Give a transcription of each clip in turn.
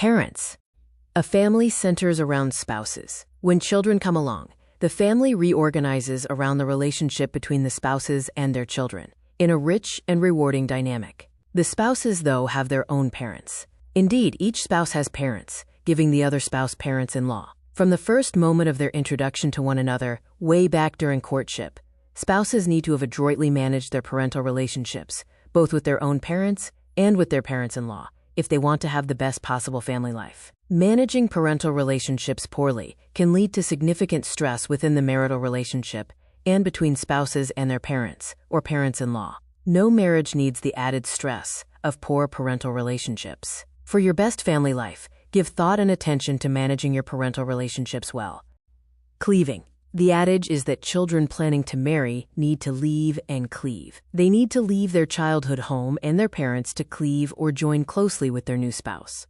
Parents. A family centers around spouses. When children come along, the family reorganizes around the relationship between the spouses and their children, in a rich and rewarding dynamic. The spouses, though, have their own parents. Indeed, each spouse has parents, giving the other spouse parents-in-law. From the first moment of their introduction to one another, way back during courtship, spouses need to have adroitly managed their parental relationships, both with their own parents and with their parents-in-law, if they want to have the best possible family life. Managing parental relationships poorly can lead to significant stress within the marital relationship and between spouses and their parents, or parents-in-law. No marriage needs the added stress of poor parental relationships. For your best family life, give thought and attention to managing your parental relationships well. Cleaving. The adage is that children planning to marry need to leave and cleave. They need to leave their childhood home and their parents to cleave or join closely with their new spouse.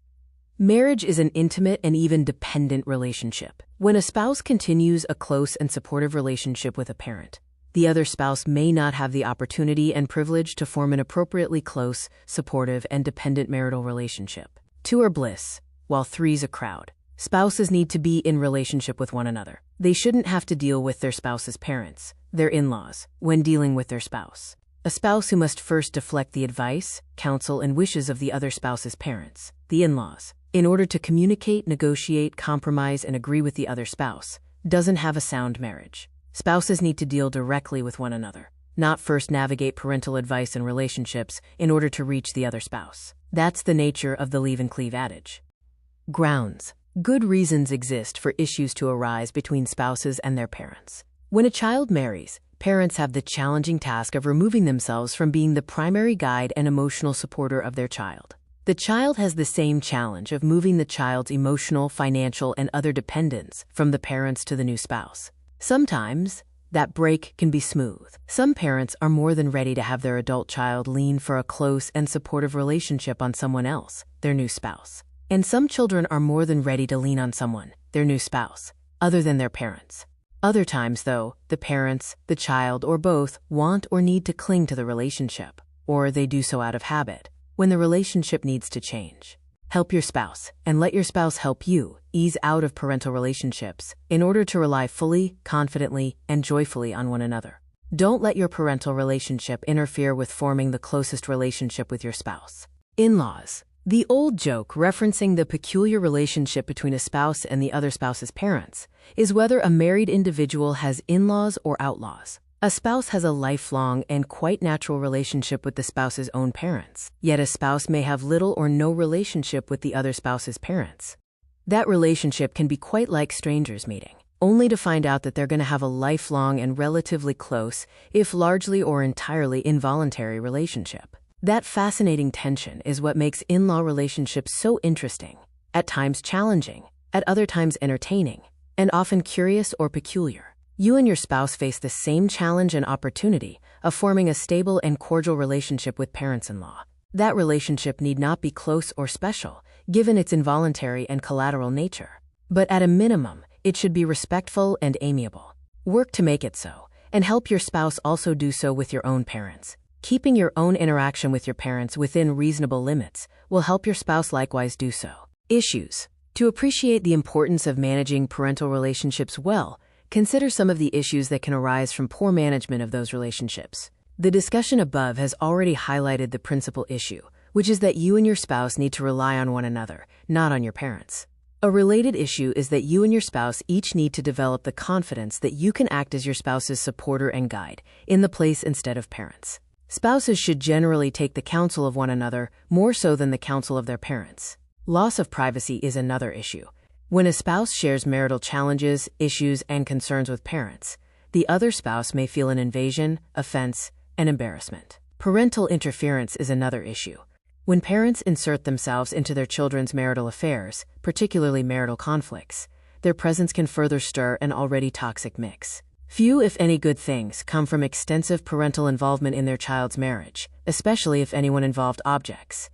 Marriage is an intimate and even dependent relationship. When a spouse continues a close and supportive relationship with a parent, the other spouse may not have the opportunity and privilege to form an appropriately close, supportive, and dependent marital relationship. Two are bliss, while three's a crowd. Spouses need to be in relationship with one another. They shouldn't have to deal with their spouse's parents, their in-laws, when dealing with their spouse. A spouse who must first deflect the advice, counsel, and wishes of the other spouse's parents, the in-laws, in order to communicate, negotiate, compromise, and agree with the other spouse, doesn't have a sound marriage. Spouses need to deal directly with one another, not first navigate parental advice and relationships in order to reach the other spouse. That's the nature of the leave and cleave adage. Grounds. Good reasons exist for issues to arise between spouses and their parents. When a child marries, parents have the challenging task of removing themselves from being the primary guide and emotional supporter of their child. The child has the same challenge of moving the child's emotional, financial, and other dependents from the parents to the new spouse. Sometimes, that break can be smooth. Some parents are more than ready to have their adult child lean for a close and supportive relationship on someone else, their new spouse. And some children are more than ready to lean on someone, their new spouse, other than their parents. Other times, though, the parents, the child, or both want or need to cling to the relationship, or they do so out of habit, when the relationship needs to change. Help your spouse, and let your spouse help you, ease out of parental relationships in order to rely fully, confidently, and joyfully on one another. Don't let your parental relationship interfere with forming the closest relationship with your spouse. In-laws. The old joke referencing the peculiar relationship between a spouse and the other spouse's parents is whether a married individual has in-laws or outlaws. A spouse has a lifelong and quite natural relationship with the spouse's own parents, yet a spouse may have little or no relationship with the other spouse's parents. That relationship can be quite like strangers meeting, only to find out that they're going to have a lifelong and relatively close, if largely or entirely involuntary relationship. That fascinating tension is what makes in-law relationships so interesting, at times challenging, at other times entertaining, and often curious or peculiar. You and your spouse face the same challenge and opportunity of forming a stable and cordial relationship with parents-in-law. That relationship need not be close or special, given its involuntary and collateral nature. But at a minimum, it should be respectful and amiable. Work to make it so, and help your spouse also do so with your own parents. Keeping your own interaction with your parents within reasonable limits will help your spouse likewise do so. Issues. To appreciate the importance of managing parental relationships well, consider some of the issues that can arise from poor management of those relationships. The discussion above has already highlighted the principal issue, which is that you and your spouse need to rely on one another, not on your parents. A related issue is that you and your spouse each need to develop the confidence that you can act as your spouse's supporter and guide, in the place instead of parents. Spouses should generally take the counsel of one another more so than the counsel of their parents. Loss of privacy is another issue. When a spouse shares marital challenges, issues, and concerns with parents, the other spouse may feel an invasion, offense, and embarrassment. Parental interference is another issue. When parents insert themselves into their children's marital affairs, particularly marital conflicts, their presence can further stir an already toxic mix. Few, if any, good things come from extensive parental involvement in their child's marriage, especially if anyone involved objects.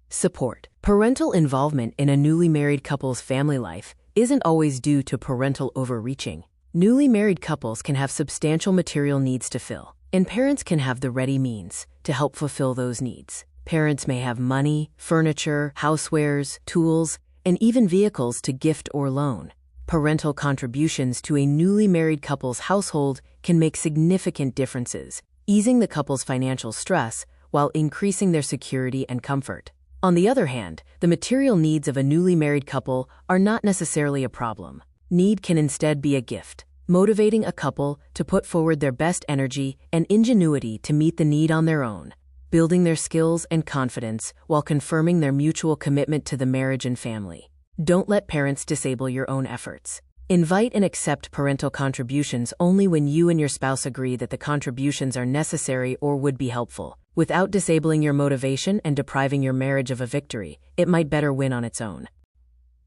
Support. Parental involvement in a newly married couple's family life isn't always due to parental overreaching. Newly married couples can have substantial material needs to fill, and parents can have the ready means to help fulfill those needs. Parents may have money, furniture, housewares, tools, and even vehicles to gift or loan. Parental contributions to a newly married couple's household can make significant differences, easing the couple's financial stress while increasing their security and comfort. On the other hand, the material needs of a newly married couple are not necessarily a problem. Need can instead be a gift, motivating a couple to put forward their best energy and ingenuity to meet the need on their own, building their skills and confidence while confirming their mutual commitment to the marriage and family. Don't let parents disable your own efforts. Invite and accept parental contributions only when you and your spouse agree that the contributions are necessary or would be helpful. Without disabling your motivation and depriving your marriage of a victory, it might better win on its own.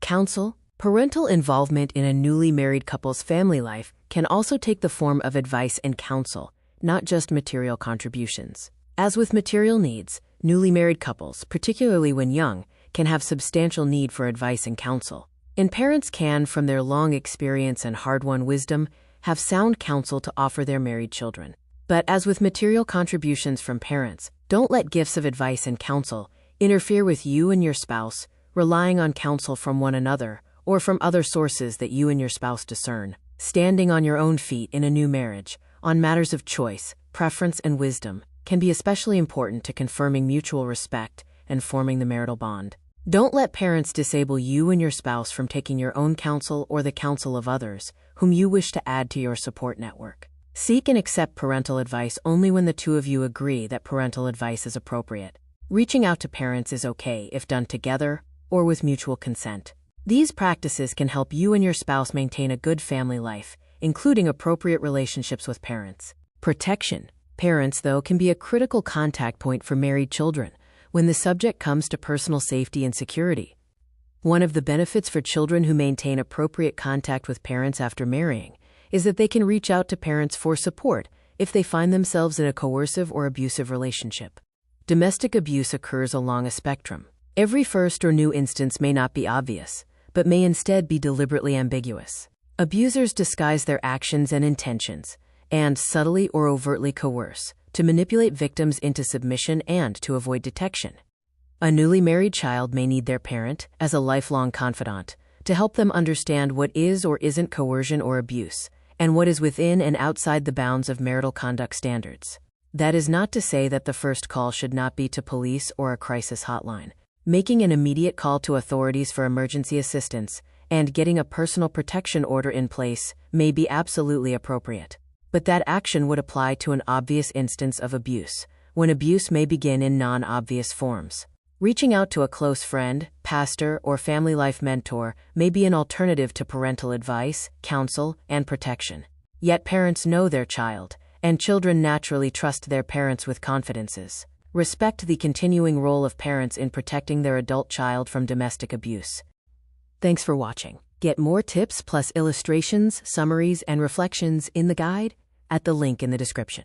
Counsel. Parental involvement in a newly married couple's family life can also take the form of advice and counsel, not just material contributions. As with material needs, newly married couples, particularly when young, can have substantial need for advice and counsel. And parents can, from their long experience and hard-won wisdom, have sound counsel to offer their married children. But as with material contributions from parents, don't let gifts of advice and counsel interfere with you and your spouse, relying on counsel from one another or from other sources that you and your spouse discern. Standing on your own feet in a new marriage, on matters of choice, preference, and wisdom, can be especially important to confirming mutual respect and forming the marital bond. Don't let parents disable you and your spouse from taking your own counsel or the counsel of others whom you wish to add to your support network. Seek and accept parental advice only when the two of you agree that parental advice is appropriate. Reaching out to parents is okay if done together or with mutual consent. These practices can help you and your spouse maintain a good family life, including appropriate relationships with parents. Protection. Parents, though, can be a critical contact point for married children when the subject comes to personal safety and security. One of the benefits for children who maintain appropriate contact with parents after marrying is that they can reach out to parents for support if they find themselves in a coercive or abusive relationship. Domestic abuse occurs along a spectrum. Every first or new instance may not be obvious, but may instead be deliberately ambiguous. Abusers disguise their actions and intentions, and subtly or overtly coerce, to manipulate victims into submission and to avoid detection. A newly married child may need their parent, as a lifelong confidant, to help them understand what is or isn't coercion or abuse, and what is within and outside the bounds of marital conduct standards. That is not to say that the first call should not be to police or a crisis hotline. Making an immediate call to authorities for emergency assistance and getting a personal protection order in place may be absolutely appropriate. But that action would apply to an obvious instance of abuse, when abuse may begin in non-obvious forms. Reaching out to a close friend, pastor, or family life mentor may be an alternative to parental advice, counsel, and protection. Yet parents know their child, and children naturally trust their parents with confidences. Respect the continuing role of parents in protecting their adult child from domestic abuse. Thanks for watching. Get more tips plus illustrations, summaries, and reflections in the guide at the link in the description.